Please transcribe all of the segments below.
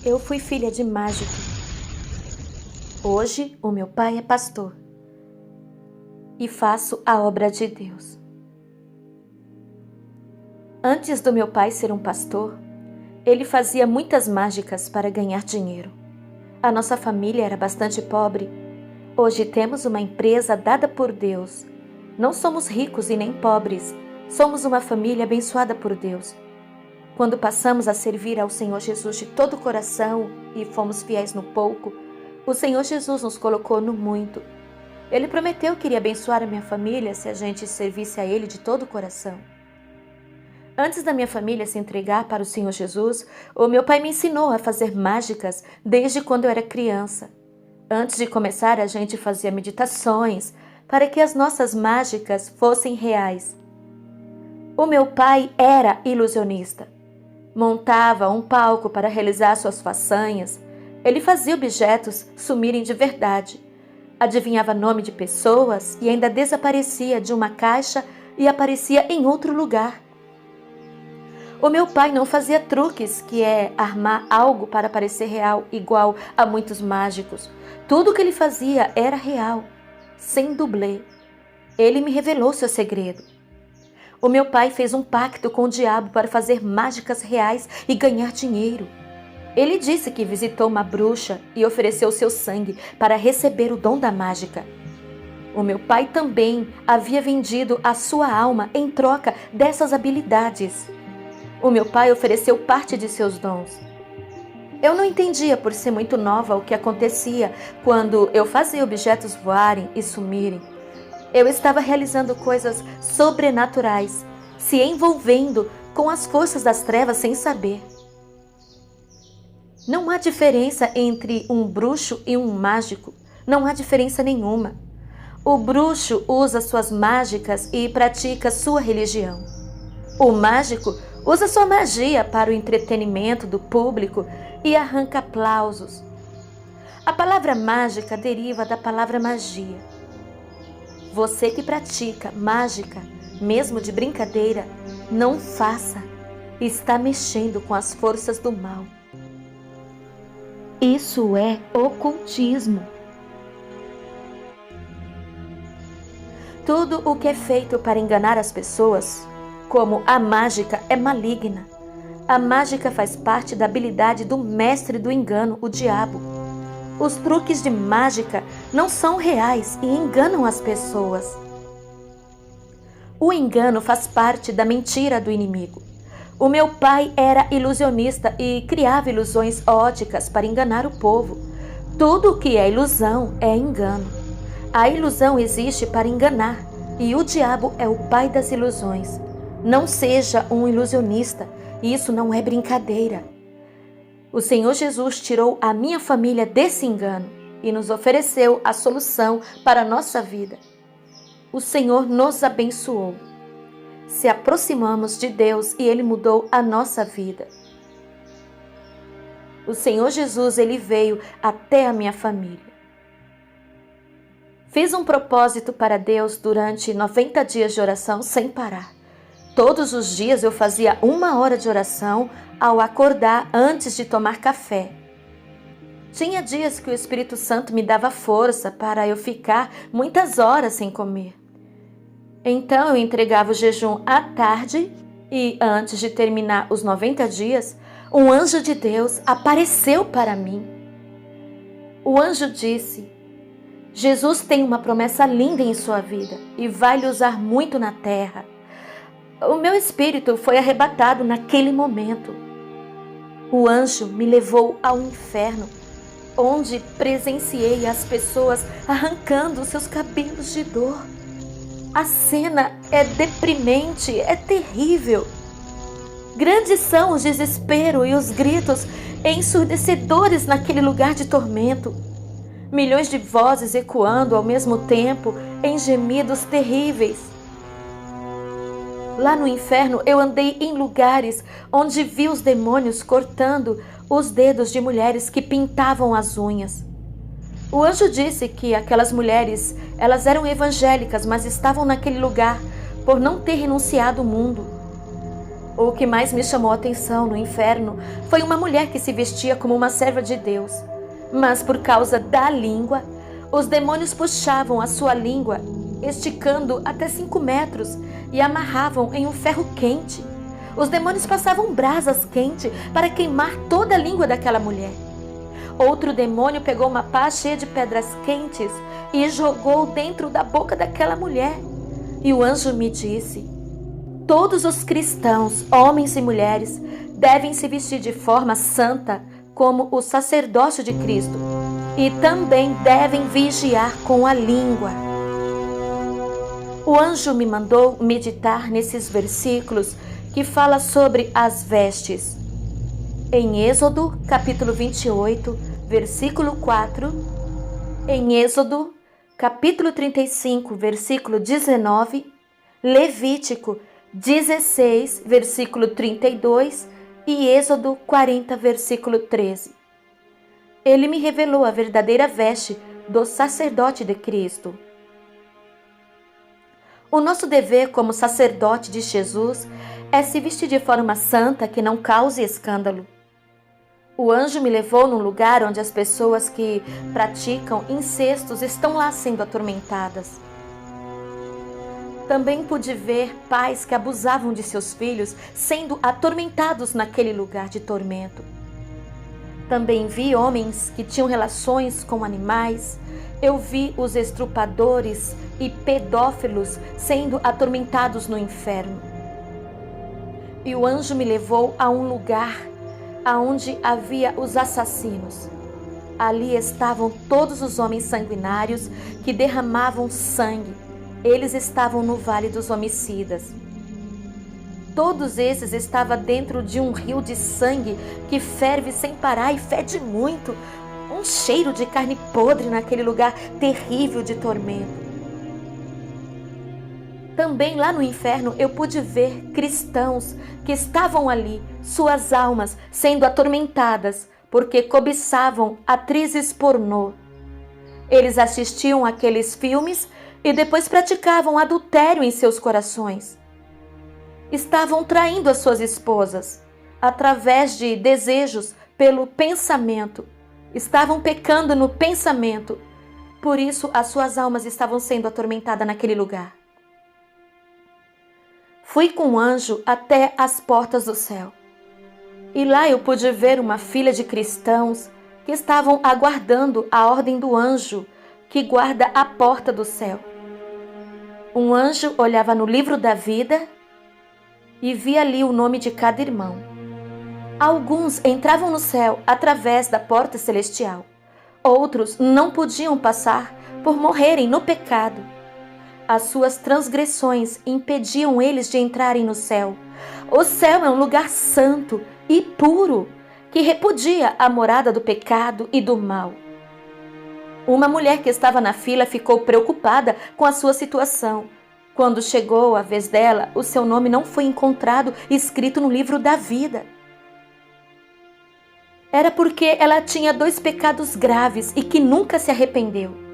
Eu fui filha de mágico. Hoje, o meu pai é pastor e faço a obra de Deus. Antes do meu pai ser um pastor, ele fazia muitas mágicas para ganhar dinheiro. A nossa família era bastante pobre. Hoje temos uma empresa dada por Deus. Não somos ricos e nem pobres. Somos uma família abençoada por Deus. Quando passamos a servir ao Senhor Jesus de todo o coração e fomos fiéis no pouco, o Senhor Jesus nos colocou no muito. Ele prometeu que iria abençoar a minha família se a gente servisse a Ele de todo o coração. Antes da minha família se entregar para o Senhor Jesus, o meu pai me ensinou a fazer mágicas desde quando eu era criança. Antes de começar, a gente fazia meditações para que as nossas mágicas fossem reais. O meu pai era ilusionista. Montava um palco para realizar suas façanhas. Ele fazia objetos sumirem de verdade. Adivinhava nome de pessoas e ainda desaparecia de uma caixa e aparecia em outro lugar. O meu pai não fazia truques, que é armar algo para parecer real, igual a muitos mágicos. Tudo o que ele fazia era real, sem dublê. Ele me revelou seu segredo. O meu pai fez um pacto com o diabo para fazer mágicas reais e ganhar dinheiro. Ele disse que visitou uma bruxa e ofereceu seu sangue para receber o dom da mágica. O meu pai também havia vendido a sua alma em troca dessas habilidades. O meu pai ofereceu parte de seus dons. Eu não entendia, por ser muito nova, o que acontecia quando eu fazia objetos voarem e sumirem. Eu estava realizando coisas sobrenaturais, se envolvendo com as forças das trevas sem saber. Não há diferença entre um bruxo e um mágico. Não há diferença nenhuma. O bruxo usa suas mágicas e pratica sua religião. O mágico usa sua magia para o entretenimento do público e arranca aplausos. A palavra mágica deriva da palavra magia. Você que pratica mágica, mesmo de brincadeira, não faça. Está mexendo com as forças do mal. Isso é ocultismo. Tudo o que é feito para enganar as pessoas, como a mágica, é maligna. A mágica faz parte da habilidade do mestre do engano, o diabo. Os truques de mágica não são reais e enganam as pessoas. O engano faz parte da mentira do inimigo. O meu pai era ilusionista e criava ilusões óticas para enganar o povo. Tudo o que é ilusão é engano. A ilusão existe para enganar e o diabo é o pai das ilusões. Não seja um ilusionista, isso não é brincadeira. O Senhor Jesus tirou a minha família desse engano e nos ofereceu a solução para a nossa vida. O Senhor nos abençoou. Se aproximamos de Deus e Ele mudou a nossa vida. O Senhor Jesus, Ele veio até a minha família. Fiz um propósito para Deus durante 90 dias de oração sem parar. Todos os dias eu fazia 1 hora de oração ao acordar antes de tomar café. Tinha dias que o Espírito Santo me dava força para eu ficar muitas horas sem comer. Então eu entregava o jejum à tarde e antes de terminar os 90 dias, um anjo de Deus apareceu para mim. O anjo disse: Jesus tem uma promessa linda em sua vida e vai lhe usar muito na terra. O meu espírito foi arrebatado naquele momento. O anjo me levou ao inferno, onde presenciei as pessoas arrancando seus cabelos de dor. A cena é deprimente, é terrível. Grandes são o desespero e os gritos ensurdecedores naquele lugar de tormento. Milhões de vozes ecoando ao mesmo tempo em gemidos terríveis. Lá no inferno eu andei em lugares onde vi os demônios cortando os dedos de mulheres que pintavam as unhas. O anjo disse que aquelas mulheres, elas eram evangélicas, mas estavam naquele lugar por não ter renunciado ao mundo. O que mais me chamou a atenção no inferno foi uma mulher que se vestia como uma serva de Deus. Mas por causa da língua, os demônios puxavam a sua língua, esticando até 5 metros, e amarravam em um ferro quente. Os demônios passavam brasas quentes para queimar toda a língua daquela mulher. Outro demônio pegou uma pá cheia de pedras quentes e jogou dentro da boca daquela mulher. E o anjo me disse: todos os cristãos, homens e mulheres, devem se vestir de forma santa, como o sacerdócio de Cristo, e também devem vigiar com a língua. O anjo me mandou meditar nesses versículos que fala sobre as vestes. Em Êxodo, capítulo 28, versículo 4, em Êxodo, capítulo 35, versículo 19, Levítico 16, versículo 32 e Êxodo 40, versículo 13. Ele me revelou a verdadeira veste do sacerdote de Cristo. O nosso dever como sacerdote de Jesus é se vestir de forma santa que não cause escândalo. O anjo me levou num lugar onde as pessoas que praticam incestos estão lá sendo atormentadas. Também pude ver pais que abusavam de seus filhos sendo atormentados naquele lugar de tormento. Também vi homens que tinham relações com animais. Eu vi os estrupadores e pedófilos sendo atormentados no inferno. E o anjo me levou a um lugar aonde havia os assassinos. Ali estavam todos os homens sanguinários que derramavam sangue. Eles estavam no vale dos homicidas. Todos esses estavam dentro de um rio de sangue que ferve sem parar e fede muito. Um cheiro de carne podre naquele lugar terrível de tormento. Também lá no inferno eu pude ver cristãos que estavam ali, suas almas sendo atormentadas, porque cobiçavam atrizes pornô. Eles assistiam aqueles filmes e depois praticavam adultério em seus corações. Estavam traindo as suas esposas, através de desejos pelo pensamento. Estavam pecando no pensamento. Por isso as suas almas estavam sendo atormentadas naquele lugar. Fui com um anjo até as portas do céu. E lá eu pude ver uma fila de cristãos que estavam aguardando a ordem do anjo que guarda a porta do céu. Um anjo olhava no livro da vida e via ali o nome de cada irmão. Alguns entravam no céu através da porta celestial. Outros não podiam passar por morrerem no pecado. As suas transgressões impediam eles de entrarem no céu. O céu é um lugar santo e puro, que repudia a morada do pecado e do mal. Uma mulher que estava na fila ficou preocupada com a sua situação. Quando chegou a vez dela, o seu nome não foi encontrado escrito no livro da vida. Era porque ela tinha 2 pecados graves e que nunca se arrependeu.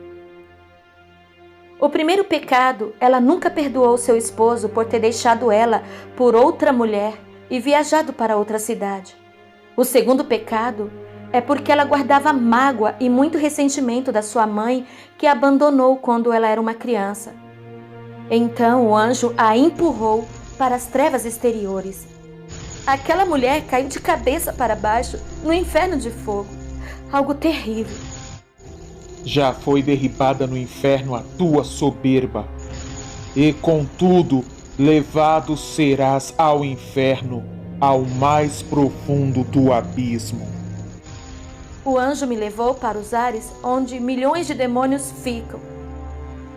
O primeiro pecado, ela nunca perdoou seu esposo por ter deixado ela por outra mulher e viajado para outra cidade. O segundo pecado é porque ela guardava mágoa e muito ressentimento da sua mãe que a abandonou quando ela era uma criança. Então o anjo a empurrou para as trevas exteriores. Aquela mulher caiu de cabeça para baixo no inferno de fogo. Algo terrível. Já foi derribada no inferno a tua soberba, e contudo levado serás ao inferno, ao mais profundo do abismo. O anjo me levou para os ares onde milhões de demônios ficam.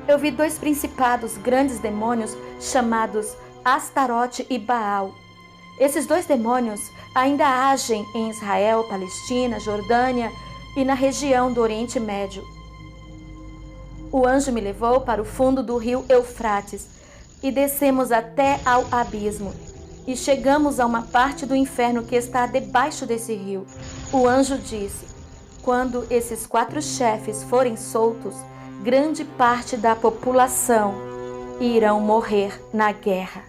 Eu vi 2 principados, grandes demônios, chamados Astarote e Baal. Esses 2 demônios ainda agem em Israel, Palestina, Jordânia e na região do Oriente Médio. O anjo me levou para o fundo do rio Eufrates e descemos até ao abismo. E chegamos a uma parte do inferno que está debaixo desse rio. O anjo disse: quando esses 4 chefes forem soltos, grande parte da população irão morrer na guerra.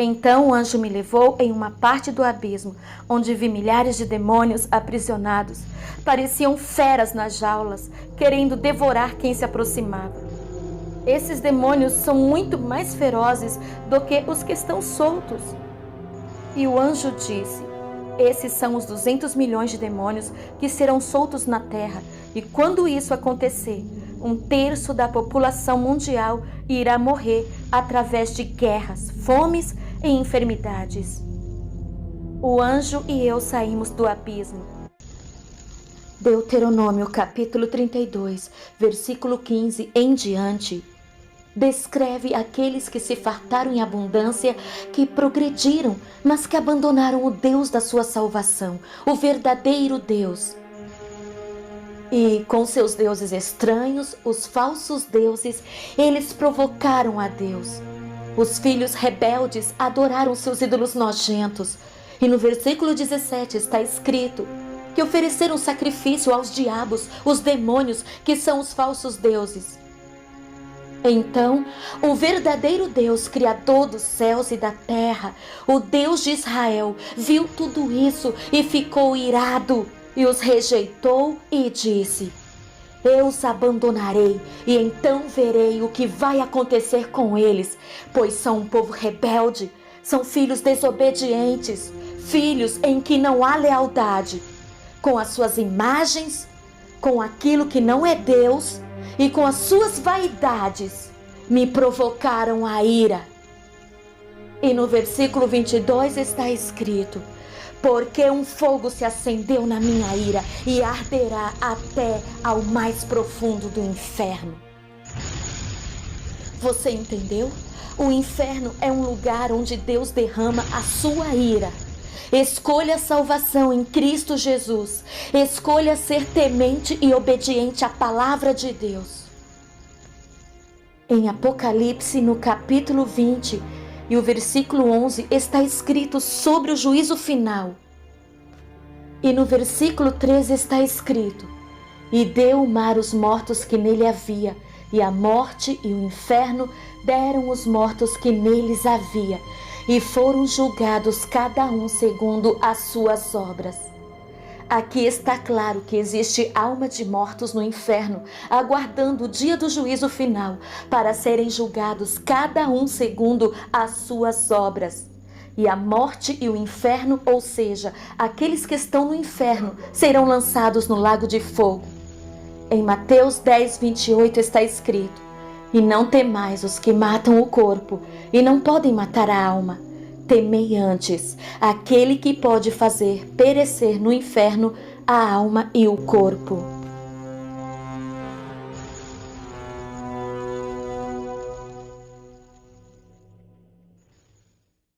Então o anjo me levou em uma parte do abismo, onde vi milhares de demônios aprisionados. Pareciam feras nas jaulas, querendo devorar quem se aproximava. Esses demônios são muito mais ferozes do que os que estão soltos. E o anjo disse: esses são os 200 milhões de demônios que serão soltos na terra, e quando isso acontecer, 1/3 da população mundial irá morrer através de guerras, fomes e enfermidades. O anjo e eu saímos do abismo. Deuteronômio capítulo 32, versículo 15 em diante, descreve aqueles que se fartaram em abundância, que progrediram, mas que abandonaram o Deus da sua salvação, o verdadeiro Deus. E com seus deuses estranhos, os falsos deuses, eles provocaram a Deus. Os filhos rebeldes adoraram seus ídolos nojentos. E no versículo 17 está escrito que ofereceram sacrifício aos diabos, os demônios, que são os falsos deuses. Então, o verdadeiro Deus, Criador dos céus e da terra, o Deus de Israel, viu tudo isso e ficou irado, e os rejeitou e disse: eu os abandonarei, e então verei o que vai acontecer com eles, pois são um povo rebelde, são filhos desobedientes, filhos em que não há lealdade, com as suas imagens, com aquilo que não é Deus e com as suas vaidades, me provocaram a ira. E no versículo 22 está escrito: porque um fogo se acendeu na minha ira e arderá até ao mais profundo do inferno. Você entendeu? O inferno é um lugar onde Deus derrama a sua ira. Escolha a salvação em Cristo Jesus. Escolha ser temente e obediente à palavra de Deus. Em Apocalipse, no capítulo 20, e o versículo 11 está escrito sobre o juízo final. E no versículo 13 está escrito: e deu o mar os mortos que nele havia, e a morte e o inferno deram os mortos que neles havia, e foram julgados cada um segundo as suas obras. Aqui está claro que existe alma de mortos no inferno, aguardando o dia do juízo final, para serem julgados cada um segundo as suas obras. E a morte e o inferno, ou seja, aqueles que estão no inferno, serão lançados no lago de fogo. Em Mateus 10, 28 está escrito: e não temais os que matam o corpo, e não podem matar a alma. Temei antes aquele que pode fazer perecer no inferno a alma e o corpo.